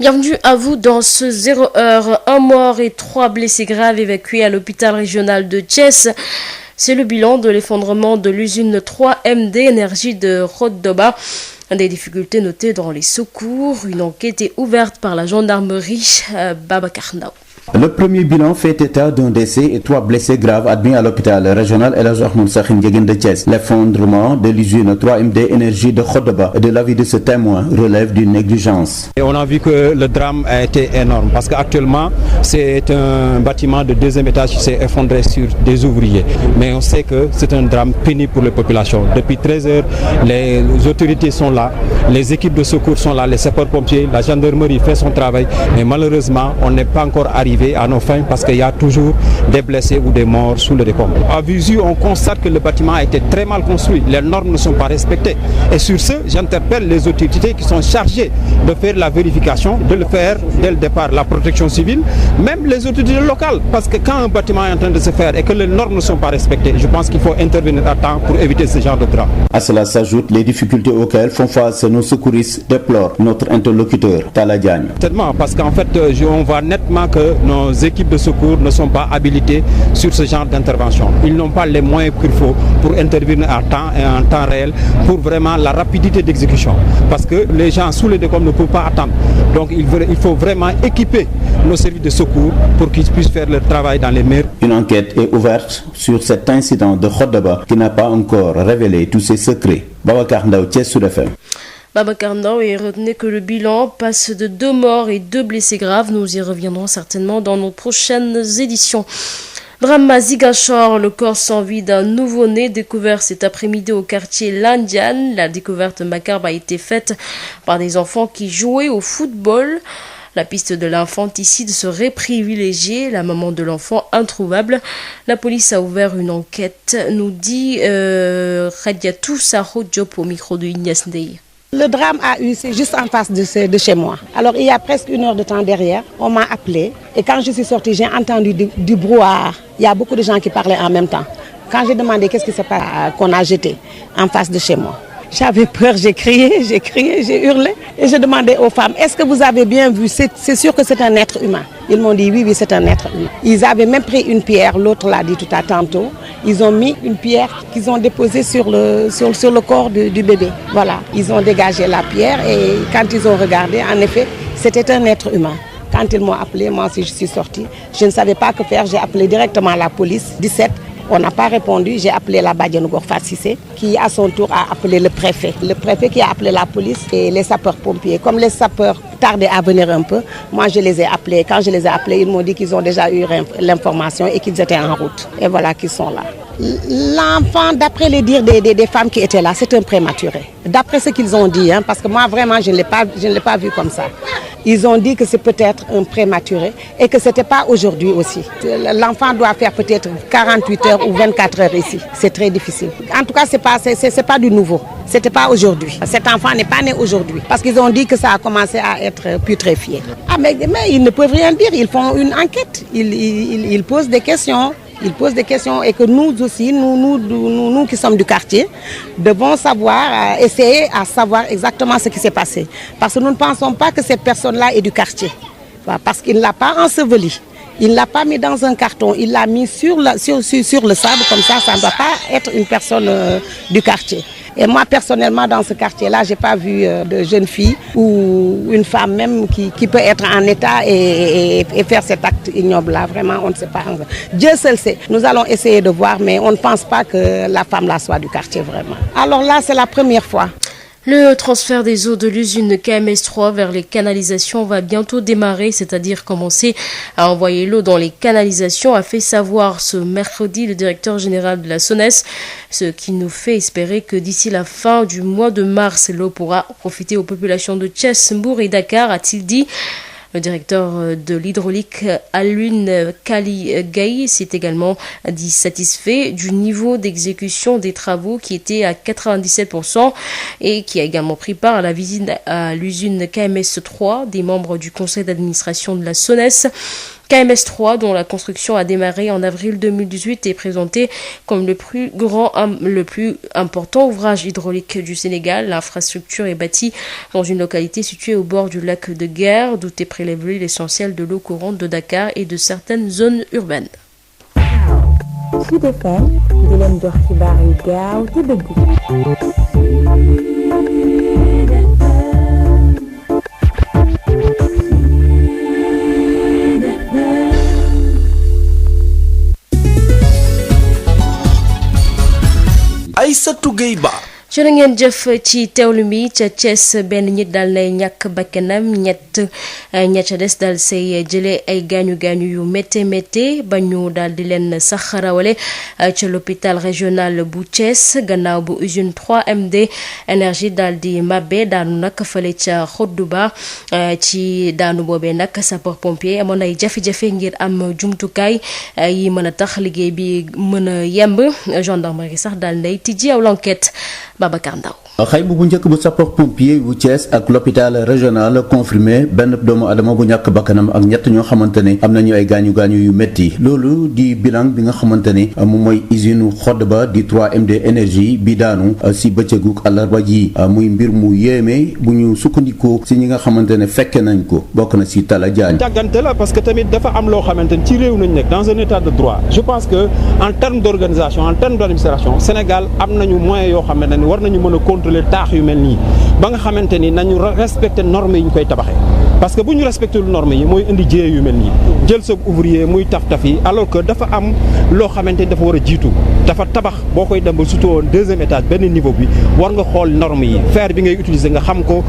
Bienvenue à vous dans ce 0 heure. Un mort et 3 blessés graves évacués à l'hôpital régional de Thiès. C'est le bilan de l'effondrement de l'usine 3MD Énergie de Khodoba. Des difficultés notées dans les secours. Une enquête est ouverte par la gendarmerie Babacar Ndao. Le premier bilan fait état d'un décès et 3 blessés graves admis à l'hôpital régional El Hadj Ahmed Sakhir Ndiéguène de Thiès. L'effondrement de l'usine 3MD Énergie de Khodoba, de l'avis de ce témoin, relève d'une négligence. Et on a vu que le drame a été énorme parce qu'actuellement c'est un bâtiment de deuxième étage qui s'est effondré sur des ouvriers. Mais on sait que c'est un drame pénible pour les populations. Depuis 13 heures, les autorités sont là, les équipes de secours sont là, les sapeurs-pompiers, la gendarmerie fait son travail. Mais malheureusement, on n'est pas encore arrivé à nos fins parce qu'il y a toujours des blessés ou des morts sous le décombres. À vue, on constate que le bâtiment a été très mal construit. Les normes ne sont pas respectées. Et sur ce, j'interpelle les autorités qui sont chargées de faire la vérification, de le faire dès le départ, la protection civile, même les autorités locales. Parce que quand un bâtiment est en train de se faire et que les normes ne sont pas respectées, je pense qu'il faut intervenir à temps pour éviter ce genre de drame. À cela s'ajoutent les difficultés auxquelles font face nos secouristes, déplore notre interlocuteur, Talla Diagne. Certainement, parce qu'en fait, on voit nettement que nos équipes de secours ne sont pas habilitées sur ce genre d'intervention. Ils n'ont pas les moyens qu'il faut pour intervenir à temps et en temps réel pour vraiment la rapidité d'exécution. Parce que les gens sous les décombres ne peuvent pas attendre. Donc il faut vraiment équiper nos services de secours pour qu'ils puissent faire leur travail dans les meilleurs. Une enquête est ouverte sur cet incident de Khodoba qui n'a pas encore révélé tous ses secrets. Babacar Ndao, Thiès Sud FM. Babacar Ndao, et retenez que le bilan passe de 2 morts et 2 blessés graves. Nous y reviendrons certainement dans nos prochaines éditions. Drame à Ziguinchor, le corps sans vie d'un nouveau-né découvert cet après-midi au quartier L'Indiane. La découverte macabre a été faite par des enfants qui jouaient au football. La piste de l'infanticide serait privilégiée, la maman de l'enfant introuvable. La police a ouvert une enquête, nous dit Khadiatou Sarho Diop au micro de Ignace Ndeye. Le drame a eu, c'est juste en face de chez moi. Alors il y a presque 1 heure de temps derrière, on m'a appelé et quand je suis sortie, j'ai entendu du brouhaha. Il y a beaucoup de gens qui parlaient en même temps. Quand j'ai demandé qu'est-ce qui s'est passé, qu'on a jeté en face de chez moi. J'avais peur, j'ai crié, j'ai hurlé et je demandais aux femmes, est-ce que vous avez bien vu, c'est sûr que c'est un être humain. Ils m'ont dit oui, c'est un être humain. Ils avaient même pris une pierre, l'autre l'a dit tout à tantôt. Ils ont mis une pierre qu'ils ont déposée sur le corps du bébé. Voilà, ils ont dégagé la pierre et quand ils ont regardé, en effet, c'était un être humain. Quand ils m'ont appelé, moi aussi je suis sortie. Je ne savais pas que faire, j'ai appelé directement la police, 17. On n'a pas répondu, j'ai appelé la Badiane Gorfa Cissé qui à son tour a appelé le préfet. Le préfet qui a appelé la police et les sapeurs-pompiers. Comme les sapeurs tardaient à venir un peu, moi je les ai appelés. Quand je les ai appelés, ils m'ont dit qu'ils ont déjà eu l'information et qu'ils étaient en route. Et voilà qu'ils sont là. L'enfant, d'après les dires des femmes qui étaient là, c'est un prématuré. D'après ce qu'ils ont dit, parce que moi vraiment je ne l'ai pas vu comme ça. Ils ont dit que c'est peut-être un prématuré et que ce n'était pas aujourd'hui aussi. L'enfant doit faire peut-être 48 heures ou 24 heures ici. C'est très difficile. En tout cas, c'est pas du nouveau. C'était pas aujourd'hui. Cet enfant n'est pas né aujourd'hui. Parce qu'ils ont dit que ça a commencé à être putréfié. Mais ils ne peuvent rien dire. Ils font une enquête. Ils posent des questions. Ils posent des questions et que nous aussi, nous qui sommes du quartier, devons savoir, essayer à savoir exactement ce qui s'est passé. Parce que nous ne pensons pas que cette personne-là est du quartier. Parce qu'il ne l'a pas enseveli. Il ne l'a pas mis dans un carton. Il l'a mis sur le sable. Comme ça ne doit pas être une personne du quartier. Et moi, personnellement, dans ce quartier-là, je n'ai pas vu de jeune fille ou une femme même qui peut être en état et faire cet acte ignoble-là. Vraiment, on ne sait pas. Dieu seul sait. Nous allons essayer de voir, mais on ne pense pas que la femme-là soit du quartier, vraiment. Alors là, c'est la première fois. Le transfert des eaux de l'usine KMS3 vers les canalisations va bientôt démarrer, c'est-à-dire commencer à envoyer l'eau dans les canalisations, a fait savoir ce mercredi le directeur général de la SONES, ce qui nous fait espérer que d'ici la fin du mois de mars, l'eau pourra profiter aux populations de Thiès, Mbour et Dakar, a-t-il dit. Le directeur de l'hydraulique Alun Kali Gaye s'est également dit satisfait du niveau d'exécution des travaux qui était à 97% et qui a également pris part à la visite à l'usine KMS3 des membres du conseil d'administration de la SONES. KMS 3, dont la construction a démarré en avril 2018, est présenté comme le plus important ouvrage hydraulique du Sénégal. L'infrastructure est bâtie dans une localité située au bord du lac de Guiers, d'où est prélevé l'essentiel de l'eau courante de Dakar et de certaines zones urbaines. Sud FM di leen jox xibaar yu gaaw te dëggu. Aïssatou Gueye Ba. jërë ngeen jëf ci teewlu mi ca Thiès benn nit daal nay ñàkk bakkanam ña ca des daal say jëlee ay gaañu yu métte ba ñu daal di leen sax rawale ca l'hôpital régional bu Thiès gannaaw bu usine 3MD énergie daal di mabbe daanu nag fële ca Xodduba ci daanu boobee nag sapeur pompier amoon ay jafe-jafe ngir am jumtukaay yi mën a tax liggéey bi mën a yemb gendarmerie sax daal nay tijji aw l'enquête. Babacar Ndaw. xayma bu njëkk bu sapeur pompier bu Thiès ak l'hôpital régional confirmé benn doomu adama bu ñàkk bakkanam ak ñett ñoo xamante ne am nañu ay gaañu yu métti loolu di bilan bi nga xamante ne moom mooy usine Xodba di 3MD énergie bi daanu si bëccëgu àllarba ji muy mbir mu yéeme bu ñu sukkandikoo si ñi nga xamante ne fekke nañ ko bokk na si Talla Diagne. jàggante la parce que tamit dafa am loo xamante ne ci réew nañ nekk dans un état de droit je pense que en termes d'organisation en termes d'administration Sénégal am nañu moyens yoo xamante ne war nañu mën a contrôler taax yu mel nii ba nga xamante ni nañu respecter normes yi ñu koy tabaxee parce que bu ñu respecté lu normes yi mooy indi jiyee yu mel nii jël sa ouvrier muy taf yi alors que dafa am loo xamante ni dafa war a jiitu dafa tabax boo koy dem ba surtout au deuxième étage benn niveau bi war nga xool normes yi fer bi ngay utiliser nga xam ko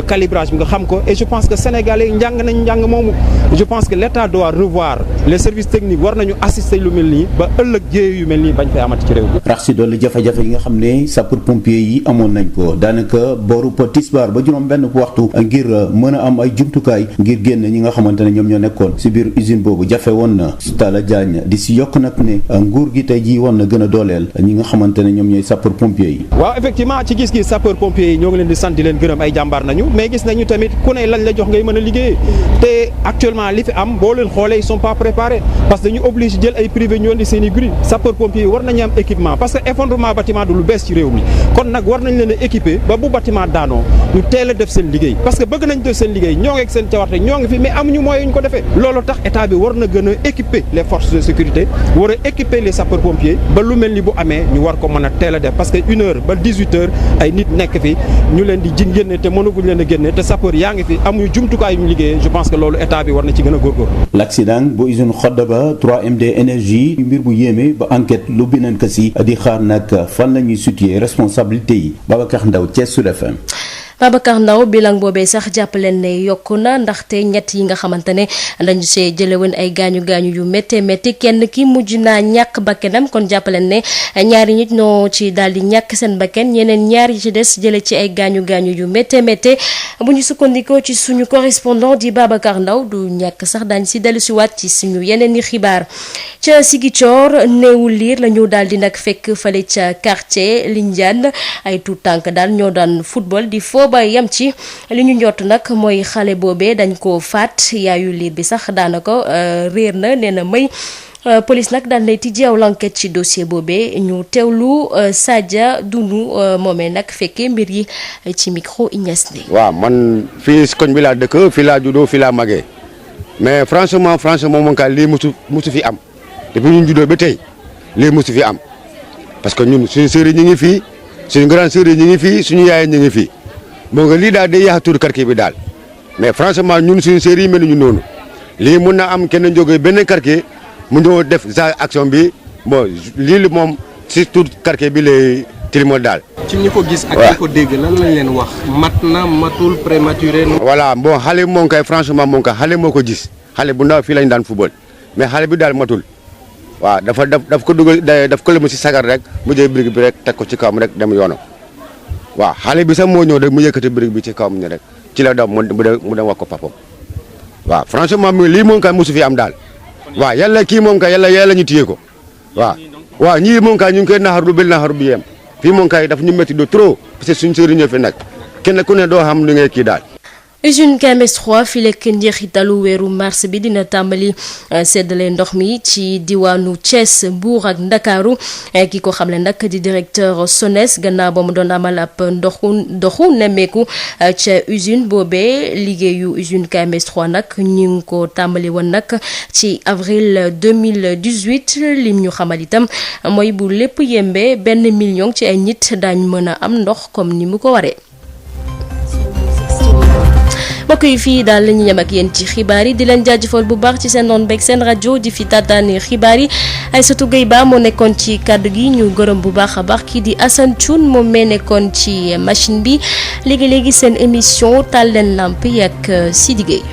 calibrage bi nga xam ko et je pense que sénégalais njàng nañ njàng moomu je pense que l'État doit revoir les services techniques war nañu assister lu mel nii ba ëllëg jiyee yu mel nii bañ fay amati ci réew bi. rax si dolli jafe-jafe yi nga xam ne sapeur pompier yi amoon nañ ko daanaka booru tisbaar ba juróom benn waxtu ngir mën a am ay jumtukaay ngir génn ñi nga xamante ne ñoom ñoo nekkoon si biir usine boobu jafe woon na Talla Diagne di si yokk nag ne nguur gi tey jii woon na gën a dooleel ñi nga xamante ne ñoom ñooy sapeur pompier yi. waaw effectivement ci gis-gis sapeur pompier yi ñoo ngi leen di sant di leen gërëm ay jàmbaar nañu mais gis nañu tamit ku ne lañ la jox ngay mën a liggéeyee te actuellement li fi am boo leen xoolee ils sont pas préparés parce que dañu obligé jël ay privé ñu indi seen i grue sapeur pompier yi war nañu am équipement parce que effondrement bâtiment du lu bees ci réew mi kon nag war nañ leen a équiper ba bu bâtiment daanoo ñu teel a def seen liggéey parce que bëgg nañ def seen liggéey ñoo ngi ak seen cawarte ñoo ngi fi mais amuñu moyens yu ñu ko defee loolu tax état bi war na gën a équiper les forces de sécurité war a équiper les sapeurs pompiers ba lu mel ni bu amee ñu war ko mën a teel a def parce que 1h ba 18h ay nit nekk fi ñu leen di génne te mënaguñ leen a génne te sapeur yaa ngi fi amuñu jumtukaay yu ñu liggéeyee je pense que loolu état bi war na ci gën a góorgóorlu. l'accident bu usine Xodba 3MD énergie mbir bu yéeme ba enquête lu bineen ko si di xaar nag fan la ñuy situer responsabilité yi Babacar Ndaw Thiès Sud FM. Babacar Ndaw bilan boobee sax jàppaleen ne yokku na ndaxte ñett yi nga xamante ne dañu see jëlewoon ay gaañu yu métti kenn ki mujj naa ñàkk bakkanam kon jàppaleen ne ñaari nit ñoo ci daal di ñàkk seen bakkan ñeneen ñaar yi ci des jële ci ay gaañu yu métti bu ñu sukkandikoo ci suñu correspondant di Babacar Ndaw du ñàkk sax daañu si dellusiwaat ci suñu yeneen i xibaar ca Ziguinchor néewu liir la ñu daal di nag fekk fale ca quartier Lindiane ay tout tànk daal ñoo daan football di fo ba yam ci li ñu njott nag mooy xale boobee dañ ko faat yaayu liir bi sax daanaka réer na nee na may police nag daal nay tijji aw l'enquête ci dossier boobee ñu teewlu Sadia Dunu moomee nag fekkee mbir yi ci micro Ignace Ndeye. waaw man fii koñ bi laa dëkk fii laa juddoo fii laa màggee mais franchement moom ka lii musu fi am depuis ñu juddoo ba tey lii musu fi am parce que ñun suñu sœur yi ñu ngi fii suñu grande sœur yi ñu ngi fii suñu yaay ñu ngi fii bon nga lii daal day yàq tur quartier bi daal mais franchement ñun suñu sœur yi mel ñu noonu lii mun na am kenn jógee benn quartier mu ñëw def sa action bi bon lii li moom si tur quartier bi lay tilimal daal. ci ñi ko gis ak ñi ko dégg lan lañ leen wax mat na matul prématuré. voilà bon xale moom kay franchement moom kay xale moo ko gis xale bu ndaw fii lañ daan football mais xale bi daal matul waaw daf ko dugal daf ko lëma si sagar rek mu jël brique bi rek teg ko ci kawam rek dem yoonam. waaw xale bi sax moo ñëw rek mu yëkkati brique bi ci kawam ni rek ci la daw mu dem wax ko papam waaw franchement lii moom kay mosu fi am daal waaw yàlla kii moom kay yàlla ñu téye ko waaw ñii moom kay ñu ngi koy naxaru bel naxaru bi yem fii moom kay daf ñu métti de trop parce que suñu sëriñ ñoo fi nag kenn ku ne doo xam li ngay kii daal. usine KMS 3 fii lekk njeexitalu weeru mars bi dina tàmbali seddale ndox mi ci diwaanu Thiès Mbour ak Ndakaaru ki ko xamle nag di directeur SONES gannaaw ba mu doon amal ab ndoxu nemmeeku ca usine boobee liggéeyu usine KMS 3 nag ñu ngi ko tàmbali woon nag ci avril 2018 lim ñu xamal itam mooy bu lépp yembe 1 million ci ay nit daañ mën a am ndox comme ni mu ko waree. mbokk yi fii daal la ñu yem ak yéen ci xibaar yi di leen jaajëfal bu baax ci seen noon beeg seen rajo di fi tàttaani xibaar yi Aïssatou Gueye Ba moo nekkoon ci kàddu gi ñu gërëm bu baax a baax kii di Assane Thioune moom mee nekkoon ci machine bi léegi-léegi seen émission taal leen lamp yi ak Sidi Gueye